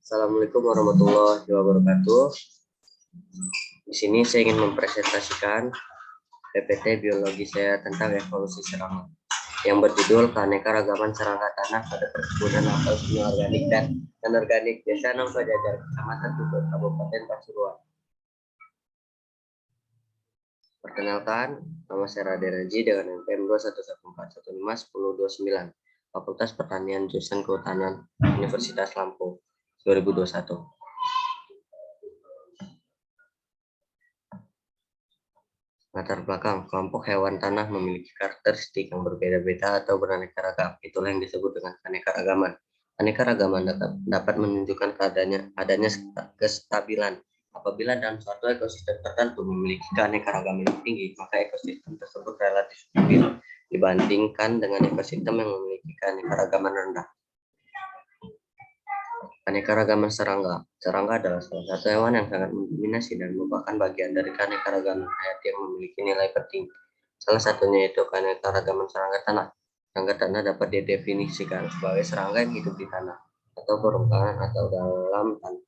Assalamualaikum warahmatullahi wabarakatuh. Di sini saya ingin mempresentasikan PPT biologi saya tentang evolusi serangga yang berjudul keanekaragaman serangga tanah pada perkebunan atau semi organik dan anorganik Desa Nongko Jajar, Kecamatan Tutur, Kabupaten Pasuruan. Perkenalkan, nama saya Raden Haji dengan NPM 21141511029, Fakultas Pertanian Jurusan Kehutanan Universitas Lampung 2021. Latar belakang, kelompok hewan tanah memiliki karakteristik yang berbeda-beda atau beraneka ragam. Itulah yang disebut dengan keanekaragaman. Keanekaragaman dapat menunjukkan adanya kestabilan. Apabila dalam suatu ekosistem tertentu memiliki keanekaragaman yang tinggi, maka ekosistem tersebut relatif stabil dibandingkan dengan ekosistem yang memiliki keanekaragaman rendah. Keanekaragaman serangga. Serangga adalah salah satu hewan yang sangat mendominasi dan merupakan bagian dari keanekaragaman hayati yang memiliki nilai penting. Salah satunya yaitu keanekaragaman serangga tanah. Serangga tanah dapat didefinisikan sebagai serangga yang hidup di tanah atau permukaan atau dalam tanah.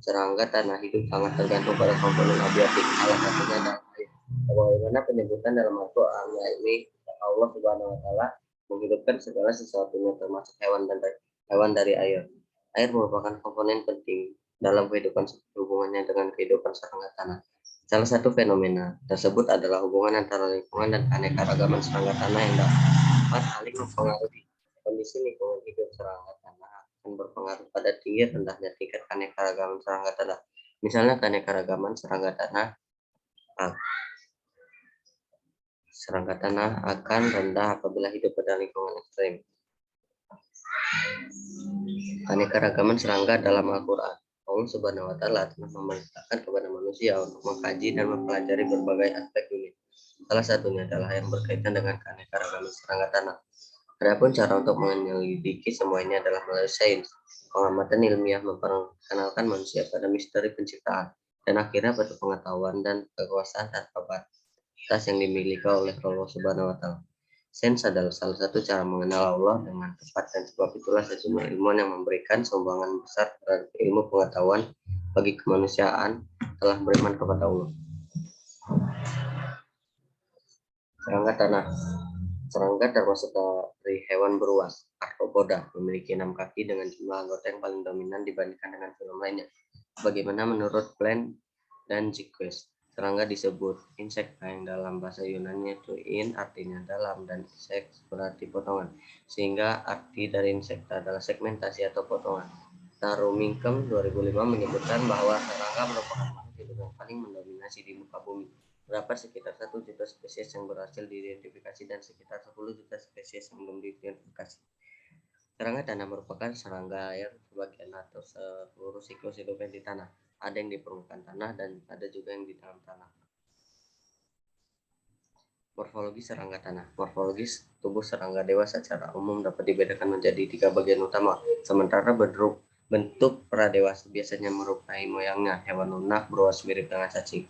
Serangga tanah hidup sangat tergantung pada komponen abiotik. Salah satunya adalah air. Bagaimana penyebutan dalam Al-Quran, yakni Allah Subhanahu Wa Taala menghidupkan segala sesuatunya termasuk hewan dari air. Air merupakan komponen penting dalam kehidupan hubungannya dengan kehidupan serangga tanah. Salah satu fenomena tersebut adalah hubungan antara lingkungan dan keanekaragaman serangga tanah yang dapat saling mempengaruhi. Kondisi lingkungan hidup serangga tanah akan berpengaruh pada tinggi rendahnya tingkat keanekaragaman serangga tanah. Misalnya keanekaragaman serangga tanah akan rendah apabila hidup pada lingkungan ekstrem. Keanekaragaman serangga dalam Al-Quran. Allah Subhanahu Wa Taala telah memerintahkan kepada manusia untuk mengkaji dan mempelajari berbagai aspek dunia. Salah satunya adalah yang berkaitan dengan keanekaragaman serangga tanah. Adapun cara untuk menyelidiki semua ini adalah melalui sains. Pengamatan ilmiah memperkenalkan manusia pada misteri penciptaan dan akhirnya pada pengetahuan dan kekuasaan tanpa batas yang dimiliki oleh Allah Subhanahu Wa Taala. Sains adalah salah satu cara mengenal Allah dengan tepat, dan sebab itulah sejumlah ilmuwan yang memberikan sumbangan besar terhadap ilmu pengetahuan bagi kemanusiaan telah beriman kepada Allah. Serangga tanah. Serangga termasuk dari hewan beruas, arthropoda, memiliki 6 kaki dengan jumlah anggota yang paling dominan dibandingkan dengan film lainnya. Bagaimana menurut Plant dan Zygmunt, serangga disebut insekta yang dalam bahasa Yunani itu in artinya dalam dan seks berarti potongan, sehingga arti dari insekta adalah segmentasi atau potongan. Tarumingkem 2005 menyebutkan bahwa serangga merupakan makhluk hidup yang paling mendominasi di muka bumi. Terdapat sekitar 1 juta spesies yang berhasil diidentifikasi dan sekitar 10 juta spesies yang belum diidentifikasi. Serangga tanah merupakan serangga air sebagian atau seluruh siklus hidupnya di tanah. Ada yang di permukaan tanah dan ada juga yang di dalam tanah. Morfologi serangga tanah. Morfologis tubuh serangga dewasa secara umum dapat dibedakan menjadi 3 bagian utama, sementara bentuk pradewasa biasanya merupai moyangnya hewan lunak beruas mirip dengan cacing.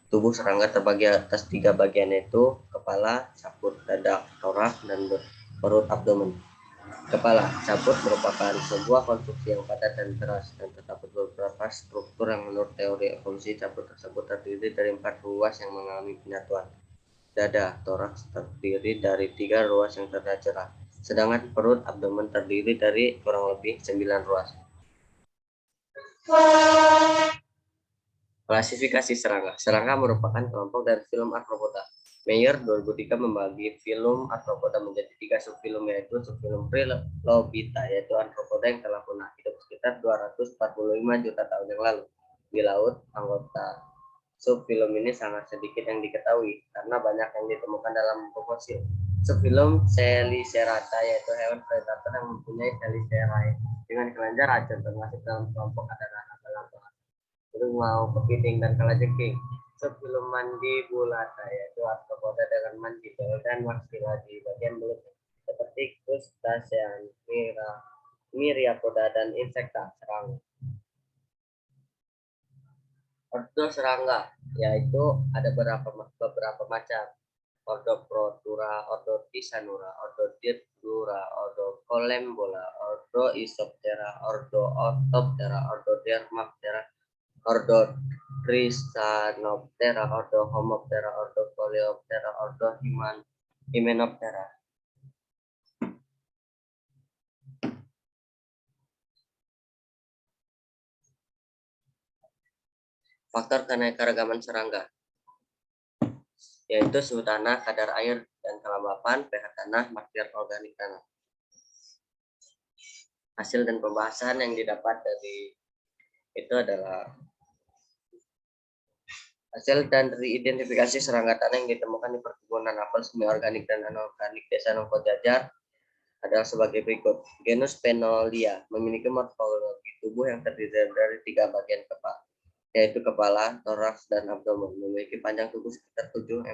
Tubuh serangga terbagi atas 3 bagian, yaitu kepala, caput, dada, torak, dan perut abdomen. Kepala caput merupakan sebuah konstruksi yang padat dan keras, dan terdapat beberapa struktur yang menurut teori evolusi caput tersebut terdiri dari 4 ruas yang mengalami penyatuan. Dada, toraks terdiri dari 3 ruas yang terlihat cerah, sedangkan perut abdomen terdiri dari kurang lebih 9 ruas. Klasifikasi serangga. Serangga merupakan kelompok dari film Arthropoda. Meyer 2003 membagi film Arthropoda menjadi 3 subfilum, yaitu subfilum Trilobita, yaitu Arthropoda yang telah punah hidup sekitar 245 juta tahun yang lalu di laut. Anggota subfilum ini sangat sedikit yang diketahui karena banyak yang ditemukan dalam bentuk fosil. Subfilum Chelicerata, yaitu hewan predator yang mempunyai chelicerae dengan kelenjar racun, termasuk dalam kelompok adalah mau kepiting dan kalajengking. Subfilum Mandibulata, yaitu arthropoda dengan mandibel dan maksila di bagian mulut, seperti crustacean, myriapoda, dan insekta serangga. Ordo serangga, yaitu ada beberapa macam. Ordoprotura, Ordotisanura, Ordodendura, Ordocolembola, Ordoisoptera, Ordoorthoptera, Ordodermaptera, Ordotrisanoptera, Ordohomoptera, Ordocoleoptera, Hymenoptera. Faktor keanekaragaman serangga yaitu suhu tanah, kadar air dan kelembapan, pH tanah, material organik tanah. Hasil dan pembahasan yang didapat dari itu adalah hasil dan dari identifikasi serangga tanah yang ditemukan di perkebunan apel semi organik dan anorganik Desa Nongko Jajar adalah sebagai berikut. Genus Penolia memiliki morfologi tubuh yang terdiri dari 3 bagian kepala, yaitu kepala, toraks, dan abdomen. Memiliki panjang tubuh sekitar 7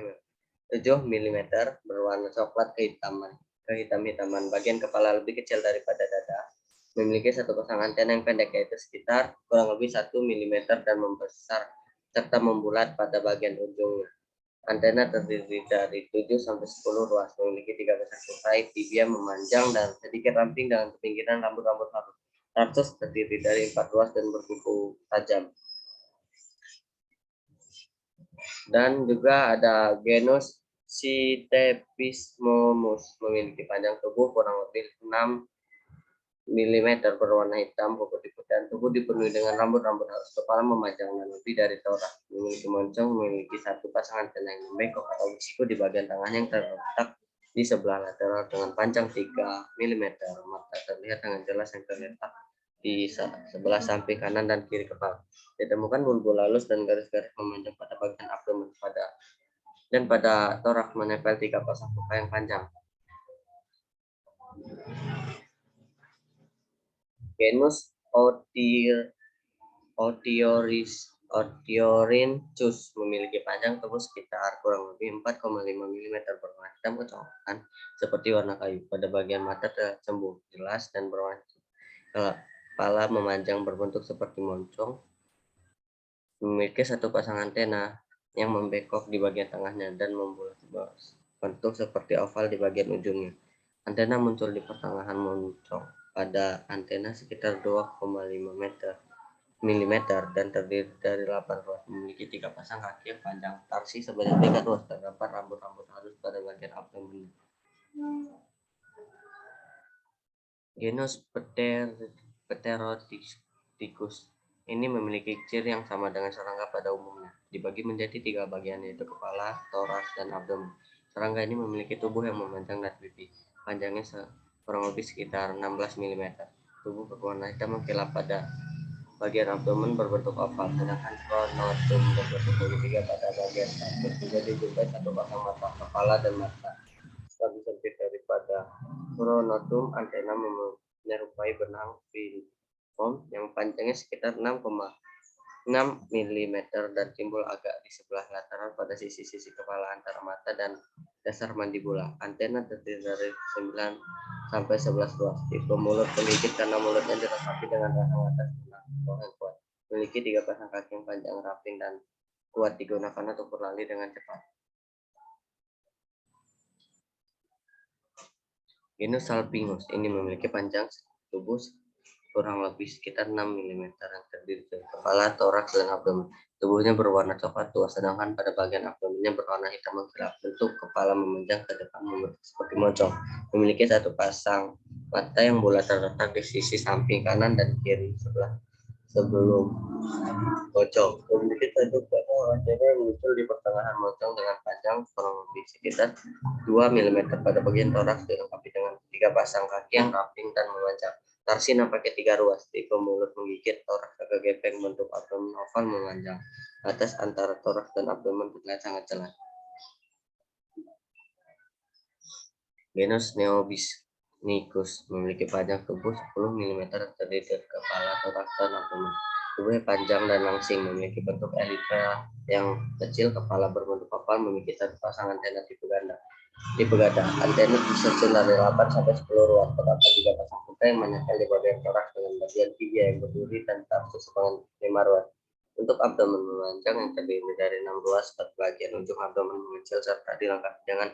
mm berwarna coklat kehitam-hitaman. Bagian kepala lebih kecil daripada dada. Memiliki satu pasang antena yang pendek, yaitu sekitar kurang lebih 1 mm dan membesar serta membulat pada bagian ujungnya. Antena terdiri dari 7 sampai 10 ruas, memiliki 3 besar tupai, tibia memanjang dan sedikit ramping dengan kepinggiran rambut-rambut halus. Tarsus terdiri dari 4 ruas dan berkuku tajam. Dan juga ada genus Sitepismomus, memiliki panjang tubuh kurang lebih 6 mm berwarna hitam, putih dan tubuh dipenuhi dengan rambut-rambut halus. Kepala memanjang dan lebih dari toraks. Memiliki moncong, memiliki satu pasang antena yang membengkok atau bersiku di bagian tengahnya yang terletak di sebelah lateral dengan panjang 3 mm. Mata terlihat dengan jelas yang terletak di sebelah samping kanan dan kiri kepala. Ditemukan bulbul halus dan garis-garis memanjang pada bagian abdomen dan pada toraks menempel 3 pasang tupai yang panjang. Genus Otiorhynchus memiliki panjang tubuh sekitar kurang lebih 4,5 mm berwarna hitam kecoklatan seperti warna kayu. Pada bagian mata terlihat cembung jelas dan berwarna hitam. Kepala memanjang berbentuk seperti moncong. Memiliki satu pasang antena yang membengkok di bagian tengahnya dan membuat bentuk seperti oval di bagian ujungnya. Antena muncul di pertengahan moncong. Pada antena sekitar 2,5 mm dan terdiri dari 8 ruas, memiliki 3 pasang kaki yang panjang. Tarsi sebanyak 3 ruas, terdapat rambut-rambut halus pada bagian abdomen. Genus Pterodictis ini memiliki ciri yang sama dengan serangga pada umumnya. Dibagi menjadi 3 bagian, yaitu kepala, toraks, dan abdomen. Serangga ini memiliki tubuh yang memanjang dan pipih. Panjangnya kurang lebih sekitar 16 mm. Tubuh berwarna hitam mengkilap pada bagian abdomen berbentuk oval, sedangkan pronotum berbentuk segitiga pada bagian samping. Juga dijumpai satu pasang mata, kepala dan mata. Lebih sempit daripada pronotum, antena menyerupai benang film yang panjangnya sekitar 6,6 mm dan timbul agak di sebelah lateral pada sisi-sisi kepala antara mata dan dasar mandibula. Antena terdiri dari 9 sampai 11 ruas. Tipe mulut penggigit karena mulutnya dilengkapi dengan rahang atas yang kuat. Memiliki 3 pasang kaki yang panjang, ramping, dan kuat digunakan untuk berlari dengan cepat. Genus Salpingus ini memiliki panjang tubuh kurang lebih sekitar 6 mm yang terdiri dari kepala, toraks, dan abdomen. Tubuhnya berwarna coklat tua, sedangkan pada bagian abdomennya berwarna hitam mengkilap. Bentuk kepala memanjang ke depan membentuk seperti moncong. Memiliki satu pasang mata yang bulat terletak di sisi samping kanan dan kiri sebelum moncong. Memiliki satu pasang antena yang muncul di pertengahan moncong dengan panjang kurang lebih sekitar 2 mm. Pada bagian toraks dilengkapi dengan 3 pasang kaki yang ramping dan memanjang. Tarsi nampaknya 3 ruas. Tipe mulut menggigit, toraks agak gepeng, bentuk abdomen oval memanjang. Atas antara toraks dan abdomen terlihat sangat jelas. Genus Neobiscus memiliki panjang tubuh 10 mm terdiri dari kepala, toraks, dan abdomen. Tubuhnya panjang dan langsing, memiliki bentuk elipsa yang kecil. Kepala berbentuk oval, memiliki satu pasang antena tipe gada. Antena disusun dari 8 sampai 10 ruas. Terdapat 3 pasang tupai yang menempel di bagian toraks dengan bagian tibia yang berduri dan tarsus sebanyak 5 ruas. Untuk abdomen memanjang yang terdiri dari 6 ruas, bagian ujung abdomen mengecil serta dilengkapi dengan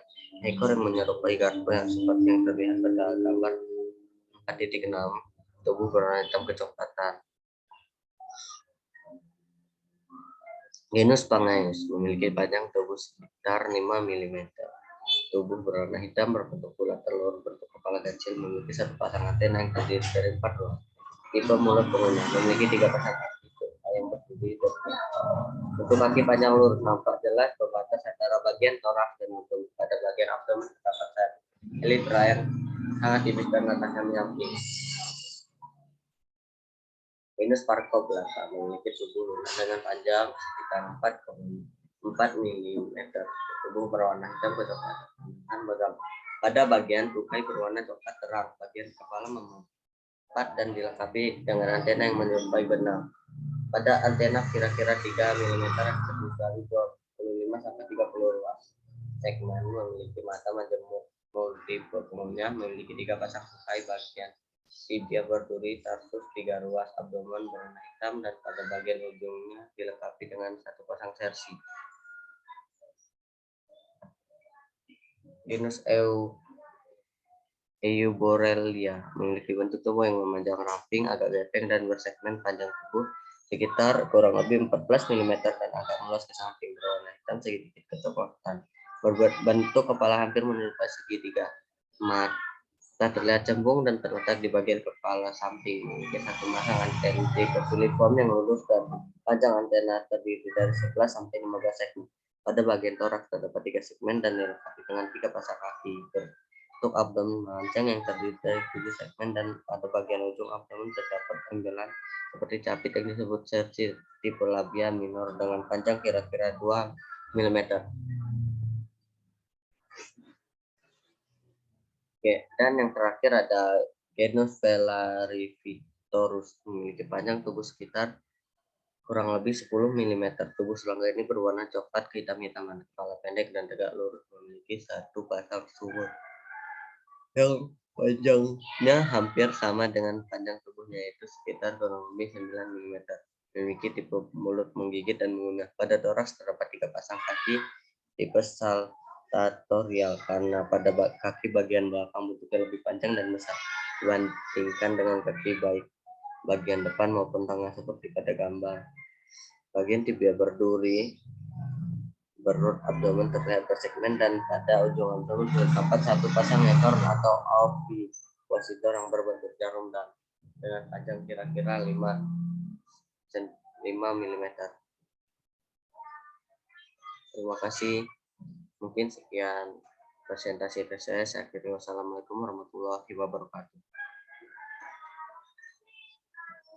ekor yang menyerupai garpu yang seperti yang terlihat pada gambar 4.6. Tubuh berwarna hitam kecoklatan. Genus Pangaeus memiliki panjang tubuh sekitar 5 mm. Tubuh berwarna hitam, berbentuk bulat telur, bentuk kepala kecil, memiliki satu pasang antena yang terdiri dari 4 ruas. Tipe mulut pengguna memiliki 3 pasang kaki yang berdiri untuk kaki panjang lurus nampak jelas pembatas antara bagian toraks dan mulut. Pada bagian abdomen terdapat elitra yang sangat tipis dan atasnya menyamping. Venus Parkoplata memiliki tubuh lunak dengan panjang sekitar 4 mm. Tubuh berwarna hitam kecoklatan. Pada bagian tukai berwarna coklat terang. Bagian kepala memempat dan dilengkapi dengan antena yang menyerupai benang. Pada antena kira-kira 3 mm terdiri dari 25 sampai 30 ruas. Segmen memiliki mata majemuk multiple, umumnya memiliki 3 pasang tukai bagian tibia berduri, tarsus 3 ruas, abdomen berwarna hitam, dan pada bagian ujungnya dilengkapi dengan 1 pasang sersi. Genus Eubaurelia memiliki bentuk tubuh yang memanjang ramping, agak gepeng, dan bersegmen panjang tubuh sekitar kurang lebih 14 mm dan agak meluas ke samping, berwarna hitam sedikit kecoklatan. Berbentuk kepala hampir menyerupai segitiga. Mata terlihat cembung dan terletak di bagian kepala samping. Memiliki satu pasang antena filiform yang lurus dan panjang antena terdiri dari 11 sampai 15 segmen. Pada bagian toraks terdapat 3 segmen dan dilengkapi dengan 3 pasang kaki. Untuk abdomen memanjang yang terdiri dari 7 segmen dan pada bagian ujung abdomen terdapat embelan seperti capit yang disebut sersi tipe labia minor dengan panjang kira-kira 2 mm. Oke, dan yang terakhir ada genus Velarivitorus memiliki panjang tubuh sekitar kurang lebih 10 mm. Tubuh serangga ini berwarna coklat kehitam-hitaman, kepala pendek dan tegak lurus, memiliki 1 pasang sumur yang panjangnya hampir sama dengan panjang tubuhnya, yaitu sekitar kurang lebih 9 mm. Memiliki tipe mulut menggigit dan mengunyah. Pada toraks terdapat 3 pasang kaki tipe saltatorial karena pada kaki bagian belakang bentuknya lebih panjang dan besar dibandingkan dengan kaki baik bagian depan maupun tengah seperti pada gambar. Bagian tibia berduri, perut abdomen terlihat bersegmen dan pada ujung abdomen terdapat 1 pasang ekor atau ovipositor yang berbentuk jarum dan dengan panjang kira-kira 5 mm. Terima kasih. Mungkin sekian presentasi saya. Saya akhiri. Wassalamualaikum warahmatullahi wabarakatuh.